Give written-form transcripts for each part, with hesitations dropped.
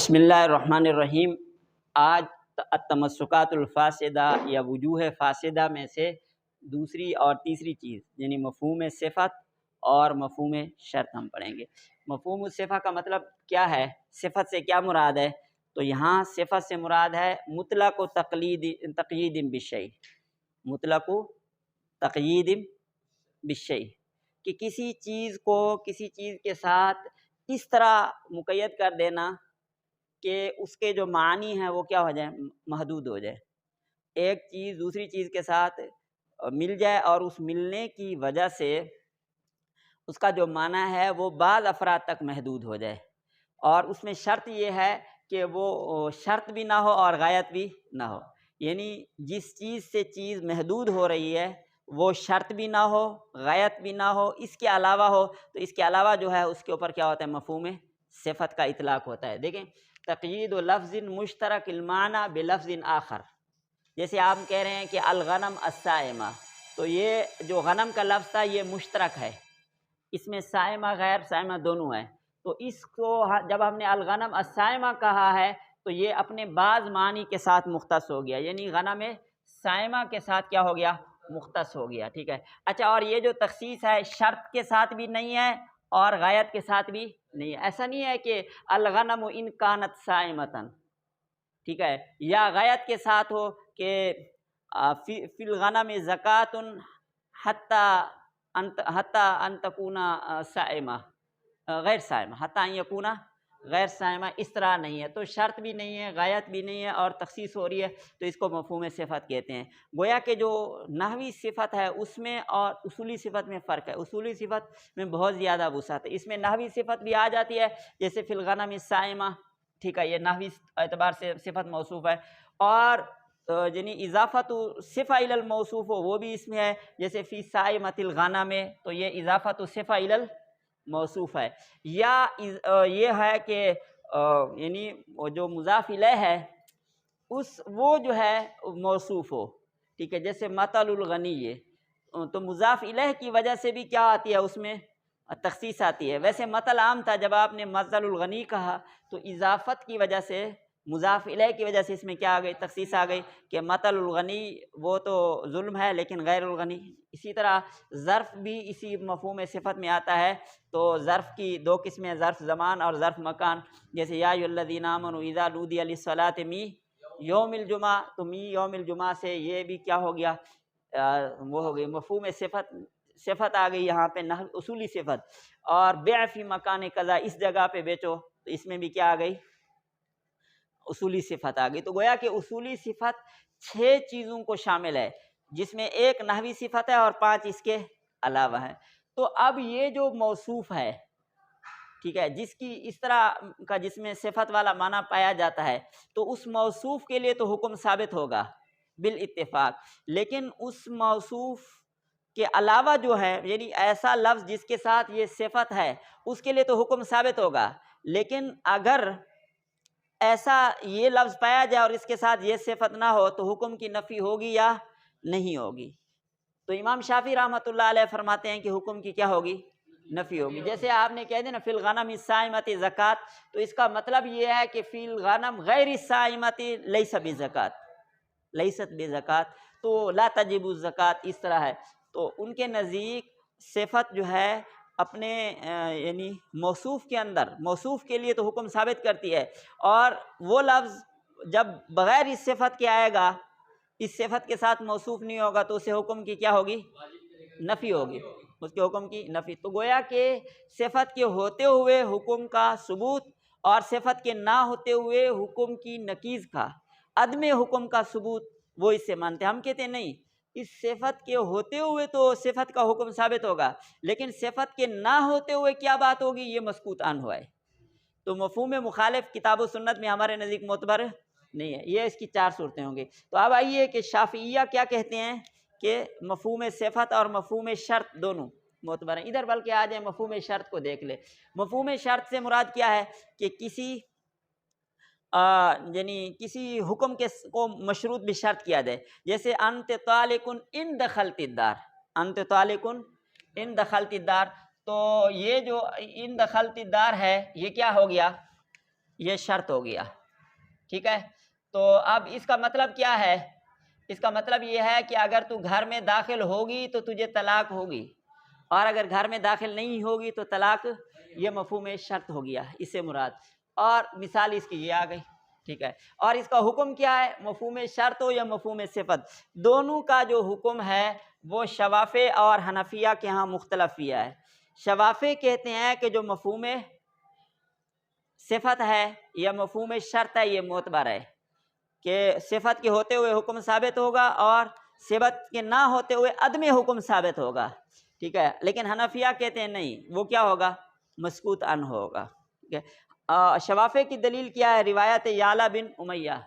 بسم اللہ الرحمن الرحیم۔ آج التمسکات الفاسدہ یا وجوہ فاسدہ میں سے دوسری اور تیسری چیز یعنی مفہوم صفت اور مفہوم شرط ہم پڑھیں گے۔ مفہوم الصفت کا مطلب کیا ہے، صفت سے کیا مراد ہے؟ تو یہاں صفت سے مراد ہے مطلق و تقیید بالشیء، مطلق و تقیید بالشیء، کہ کسی چیز کو کسی چیز کے ساتھ اس طرح مقید کر دینا کہ اس کے جو معنی ہیں وہ کیا ہو جائیں، محدود ہو جائے۔ ایک چیز دوسری چیز کے ساتھ مل جائے اور اس ملنے کی وجہ سے اس کا جو معنی ہے وہ بعض افراد تک محدود ہو جائے، اور اس میں شرط یہ ہے کہ وہ شرط بھی نہ ہو اور غایت بھی نہ ہو، یعنی جس چیز سے چیز محدود ہو رہی ہے وہ شرط بھی نہ ہو، غایت بھی نہ ہو، اس کے علاوہ ہو، تو اس کے علاوہ جو ہے اس کے اوپر کیا ہوتا ہے، مفہوم صفت کا اطلاق ہوتا ہے۔ دیکھیں، تقیید لفظ مشترک المعنی بلفظ آخر، جیسے آپ کہہ رہے ہیں کہ الغنم الصائمہ، تو یہ جو غنم کا لفظ تھا یہ مشترک ہے، اس میں صائمہ غیر صائمہ دونوں ہیں، تو اس کو جب ہم نے الغنم الصائمہ کہا ہے تو یہ اپنے بعض معنی کے ساتھ مختص ہو گیا، یعنی غنم صائمہ کے ساتھ کیا ہو گیا، مختص ہو گیا، ٹھیک ہے۔ اچھا، اور یہ جو تخصیص ہے شرط کے ساتھ بھی نہیں ہے اور غایت کے ساتھ بھی نہیں ہے، ایسا نہیں ہے کہ الغنم ان کانت صائمتن، ٹھیک ہے، یا غایت کے ساتھ ہو کہ فی الغنم زکوٰۃ حتی ان تکون صائمہ غیر صائمہ، حتی ان یکون غیر صائمہ، اس طرح نہیں ہے، تو شرط بھی نہیں ہے، غایت بھی نہیں ہے اور تخصیص ہو رہی ہے، تو اس کو مفہوم صفت کہتے ہیں۔ گویا کہ جو نحوی صفت ہے اس میں اور اصولی صفت میں فرق ہے، اصولی صفت میں بہت زیادہ وسعت ہے، اس میں نحوی صفت بھی آ جاتی ہے، جیسے فی الغنم الصائمہ، ٹھیک ہے، یہ نحوی اعتبار سے صفت موصوف ہے، اور یعنی اضافت صفہ الی الموصوف ہو وہ بھی اس میں ہے، جیسے فی صائمۃ الغنم، تو یہ اضافت صفہ الی الموصوف ہے، یا یہ ہے کہ یعنی جو مضاف الیہ ہے وہ جو ہے موصوف ہو، ٹھیک ہے، جیسے مثل الغنی، تو مضاف الیہ کی وجہ سے بھی کیا آتی ہے، اس میں تخصیص آتی ہے۔ ویسے مثل عام تھا، جب آپ نے مثل الغنی کہا تو اضافت کی وجہ سے، مضاف الیہ کی وجہ سے اس میں کیا آ گئی، تخصیص آ گئی کہ مثل الغنی وہ تو ظلم ہے لیکن غیر الغنی۔ اسی طرح ظرف بھی اسی مفہوم صفت میں آتا ہے، تو ظرف کی دو قسمیں، ظرف زمان اور ظرف مکان، جیسے یا ایھا الذین آمنوا اذا نودی للصلاۃ من یوم الجمعہ، تو می یوم الجمعہ سے یہ بھی کیا ہو گیا، وہ ہو گئی مفہوم صفت آ گئی یہاں پہ، اصولی صفت۔ اور بیع فی مکان کذا، اس جگہ پہ بیچو، تو اس میں بھی کیا آ گئی، اصولی صفت آ گئی۔ تو گویا کہ اصولی صفت 6 چیزوں کو شامل ہے، جس میں ایک نحوی صفت ہے اور 5 اس کے علاوہ ہیں۔ تو اب یہ جو موصوف ہے، ٹھیک ہے، جس کی اس طرح کا جس میں صفت والا معنی پایا جاتا ہے، تو اس موصوف کے لیے تو حکم ثابت ہوگا بالاتفاق، لیکن اس موصوف کے علاوہ جو ہے، یعنی ایسا لفظ جس کے ساتھ یہ صفت ہے اس کے لیے تو حکم ثابت ہوگا، لیکن اگر ایسا یہ لفظ پایا جائے اور اس کے ساتھ یہ صفت نہ ہو تو حکم کی نفی ہوگی یا نہیں ہوگی؟ تو امام شافعی رحمۃ اللہ علیہ فرماتے ہیں کہ حکم کی کیا ہوگی، نفی ہوگی۔ جیسے آپ نے کہہ دیا نا فی الغنم الصائمۃ زکوٰۃ، تو اس کا مطلب یہ ہے کہ فی الغنم غیر الصائمۃ لیس بزکوٰۃ، لیست بزکوٰۃ، تو لا تجب الزکوٰۃ، اس طرح ہے۔ تو ان کے نزدیک صفت جو ہے اپنے یعنی موصوف کے اندر، موصوف کے لیے تو حکم ثابت کرتی ہے، اور وہ لفظ جب بغیر اس صفت کے آئے گا، اس صفت کے ساتھ موصوف نہیں ہوگا، تو اسے حکم کی کیا ہوگی، نفی ہوگی، اس کے حکم کی نفی۔ تو گویا کہ صفت کے ہوتے ہوئے حکم کا ثبوت اور صفت کے نہ ہوتے ہوئے حکم کی نقیض کا، عدم حکم کا ثبوت، وہ اس سے مانتے ہیں۔ ہم کہتے ہیں نہیں، اس صفت کے ہوتے ہوئے تو صفت کا حکم ثابت ہوگا، لیکن صفت کے نہ ہوتے ہوئے کیا بات ہوگی، یہ مسکوت عنہ ہے۔ تو مفہوم مخالف کتاب و سنت میں ہمارے نزدیک معتبر نہیں ہے۔ یہ اس کی 4 صورتیں ہوں گی۔ تو اب آئیے کہ شافعیہ کیا کہتے ہیں کہ مفہوم صفت اور مفہوم شرط دونوں معتبر ہیں۔ ادھر بلکہ آ جائیں مفہوم شرط کو دیکھ لیں۔ مفہوم شرط سے مراد کیا ہے کہ کسی یعنی کسی حکم کو مشروط بشرط کیا جائے، جیسے انت طالق ان دخلت الدار، انت طالق ان دخلت الدار، تو یہ جو ان دخلت الدار ہے یہ کیا ہو گیا، یہ شرط ہو گیا، ٹھیک ہے۔ تو اب اس کا مطلب کیا ہے؟ اس کا مطلب یہ ہے کہ اگر تو گھر میں داخل ہوگی تو تجھے طلاق ہوگی، اور اگر گھر میں داخل نہیں ہوگی تو طلاق، یہ مفہوم شرط ہو گیا اس سے مراد۔ اور مثال اس کی یہ آ گئی، ٹھیک ہے۔ اور اس کا حکم کیا ہے؟ مفہوم شرط ہو یا مفہوم صفت، دونوں کا جو حکم ہے وہ شوافع اور حنفیہ کے ہاں مختلف کیا ہے۔ شوافع کہتے ہیں کہ جو مفہوم صفت ہے یا مفہوم شرط ہے یہ معتبر ہے، کہ صفت کے ہوتے ہوئے حکم ثابت ہوگا اور صفت کے نہ ہوتے ہوئے عدم حکم ثابت ہوگا، ٹھیک ہے۔ لیکن حنفیہ کہتے ہیں نہیں، وہ کیا ہوگا؟ مسکوت عنہ ہوگا، ٹھیک ہے۔ شوافع کی دلیل کیا ہے؟ روایت یعلا بن امیہ،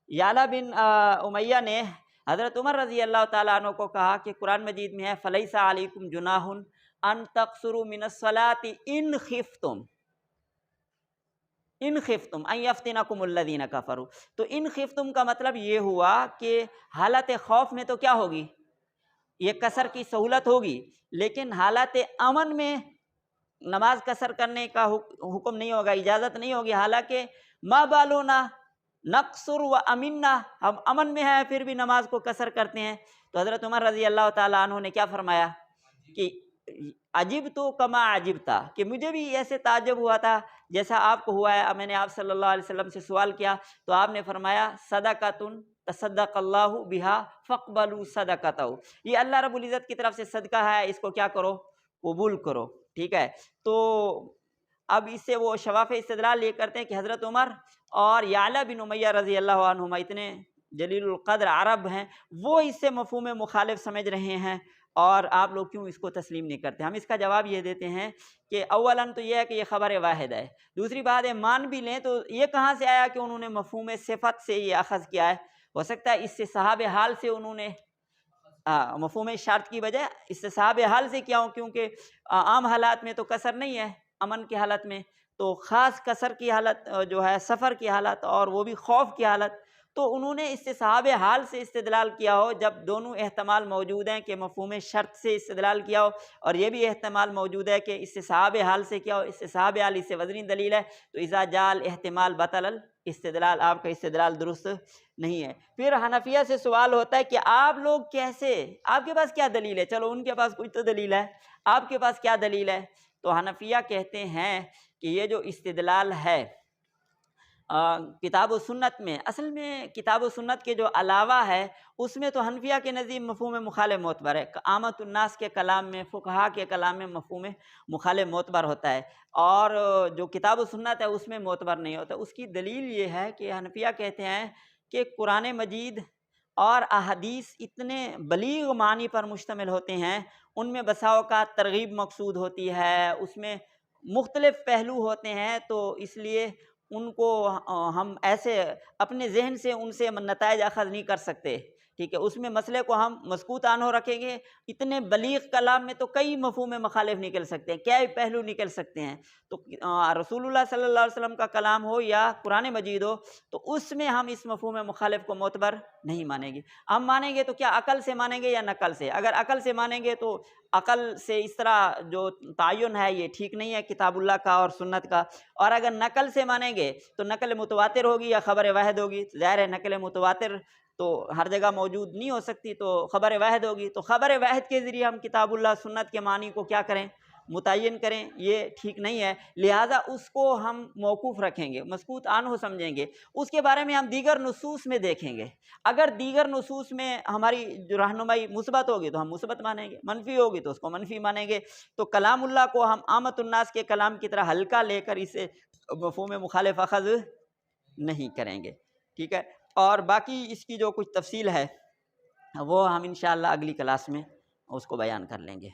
یعلا بن امیہ نے حضرت عمر رضی اللہ تعالیٰ عنہ کو کہا کہ قرآن مجید میں ہے فَلَيْسَ عَلَيْكُمْ جُنَاحٌ أَن تَقْصُرُوا مِنَ الصَّلَاةِ إِنْ خِفْتُمْ ان یفتنکم الذین کفروا۔ تو ان خفتم کا مطلب یہ ہوا کہ حالت خوف میں تو کیا ہوگی؟ یہ قصر کی سہولت ہوگی، لیکن حالت امن میں نماز قصر کرنے کا حکم نہیں ہوگا، اجازت نہیں ہوگی۔ حالانکہ ما بالونا نقصر و امنا، ہم امن میں ہیں پھر بھی نماز کو قصر کرتے ہیں۔ تو حضرت عمر رضی اللہ تعالیٰ عنہ نے کیا فرمایا کہ عجب تو کما عجبتا، کہ مجھے بھی ایسے تعجب ہوا تھا جیسا آپ کو ہوا ہے۔ میں نے آپ صلی اللہ علیہ وسلم سے سوال کیا تو آپ نے فرمایا صدقۃ تصدق اللہ بہا فاقبلوا صدقتہ، یہ اللہ رب العزت کی طرف سے صدقہ ہے، اس کو کیا کرو؟ قبول کرو، ٹھیک ہے۔ تو اب اس سے وہ شوافع استدلال یہ کرتے ہیں کہ حضرت عمر اور یعلا بن امیہ رضی اللہ عنہما اتنے جلیل القدر عرب ہیں، وہ اس سے مفہوم مخالف سمجھ رہے ہیں، اور آپ لوگ کیوں اس کو تسلیم نہیں کرتے؟ ہم اس کا جواب یہ دیتے ہیں کہ اولاً تو یہ ہے کہ یہ خبر واحد ہے، دوسری بات ہے مان بھی لیں تو یہ کہاں سے آیا کہ انہوں نے مفہوم صفت سے یہ اخذ کیا ہے؟ ہو سکتا ہے اس سے صحاب حال سے انہوں نے مفہوم شرط کی بجائے اس سے صحاب حال سے کیا ہوں، کیونکہ عام حالات میں تو قصر نہیں ہے امن کی حالت میں، تو خاص قصر کی حالت جو ہے سفر کی حالت اور وہ بھی خوف کی حالت، تو انہوں نے اس سے صحاب حال سے استدلال کیا ہو، جب دونوں احتمال موجود ہیں کہ مفہوم شرط سے استدلال کیا ہو، اور یہ بھی احتمال موجود ہے کہ اس سے صحاب حال سے کیا ہو، اس سے صحاب حال اس سے وزنی دلیل ہے، تو اذا جال احتمال بطل الاستدلال، آپ کا استدلال درست نہیں ہے۔ پھر حنفیہ سے سوال ہوتا ہے کہ آپ لوگ کیسے، آپ کے پاس کیا دلیل ہے؟ چلو ان کے پاس کچھ تو دلیل ہے، آپ کے پاس کیا دلیل ہے؟ تو حنفیہ کہتے ہیں کہ یہ جو استدلال ہے کتاب و سنت میں، اصل میں کتاب و سنت کے جو علاوہ ہے اس میں تو حنفیہ کے نزدیک مفہوم مخالف معتبر ہے، عامۃ الناس کے کلام میں، فقہا کے کلام میں مفہوم مخالف معتبر ہوتا ہے، اور جو کتاب و سنت ہے اس میں معتبر نہیں ہوتا۔ اس کی دلیل یہ ہے کہ حنفیہ کہتے ہیں کہ قرآن مجید اور احادیث اتنے بلیغ معنی پر مشتمل ہوتے ہیں، ان میں بسا اوقات ترغیب مقصود ہوتی ہے، اس میں مختلف پہلو ہوتے ہیں، تو اس لیے ان کو ہم ایسے اپنے ذہن سے ان سے نتائج اخذ نہیں کر سکتے، ٹھیک ہے۔ اس میں مسئلے کو ہم مسکوت عنہ رکھیں گے، اتنے بلیغ کلام میں تو کئی مفہوم مخالف نکل سکتے ہیں، کئی پہلو نکل سکتے ہیں، تو رسول اللہ صلی اللہ علیہ وسلم کا کلام ہو یا قرآن مجید ہو تو اس میں ہم اس مفہوم مخالف کو معتبر نہیں مانیں گے۔ ہم مانیں گے تو کیا عقل سے مانیں گے یا نقل سے؟ اگر عقل سے مانیں گے تو عقل سے اس طرح جو تعین ہے یہ ٹھیک نہیں ہے کتاب اللہ کا اور سنت کا، اور اگر نقل سے مانیں گے تو نقل متواتر ہوگی یا خبر واحد ہوگی، ظاہر ہے نقل متواتر تو ہر جگہ موجود نہیں ہو سکتی، تو خبر واحد ہوگی، تو خبر واحد کے ذریعے ہم کتاب اللہ سنت کے معنی کو کیا کریں؟ متعین کریں، یہ ٹھیک نہیں ہے، لہٰذا اس کو ہم موقوف رکھیں گے، مسکوت عنہ سمجھیں گے، اس کے بارے میں ہم دیگر نصوص میں دیکھیں گے، اگر دیگر نصوص میں ہماری جو رہنمائی مثبت ہوگی تو ہم مثبت مانیں گے، منفی ہوگی تو اس کو منفی مانیں گے، تو کلام اللہ کو ہم عامۃ الناس کے کلام کی طرح ہلکا لے کر اسے مفہوم مخالف اخذ نہیں کریں گے، ٹھیک ہے۔ اور باقی اس کی جو کچھ تفصیل ہے وہ ہم انشاءاللہ اگلی کلاس میں اس کو بیان کر لیں گے۔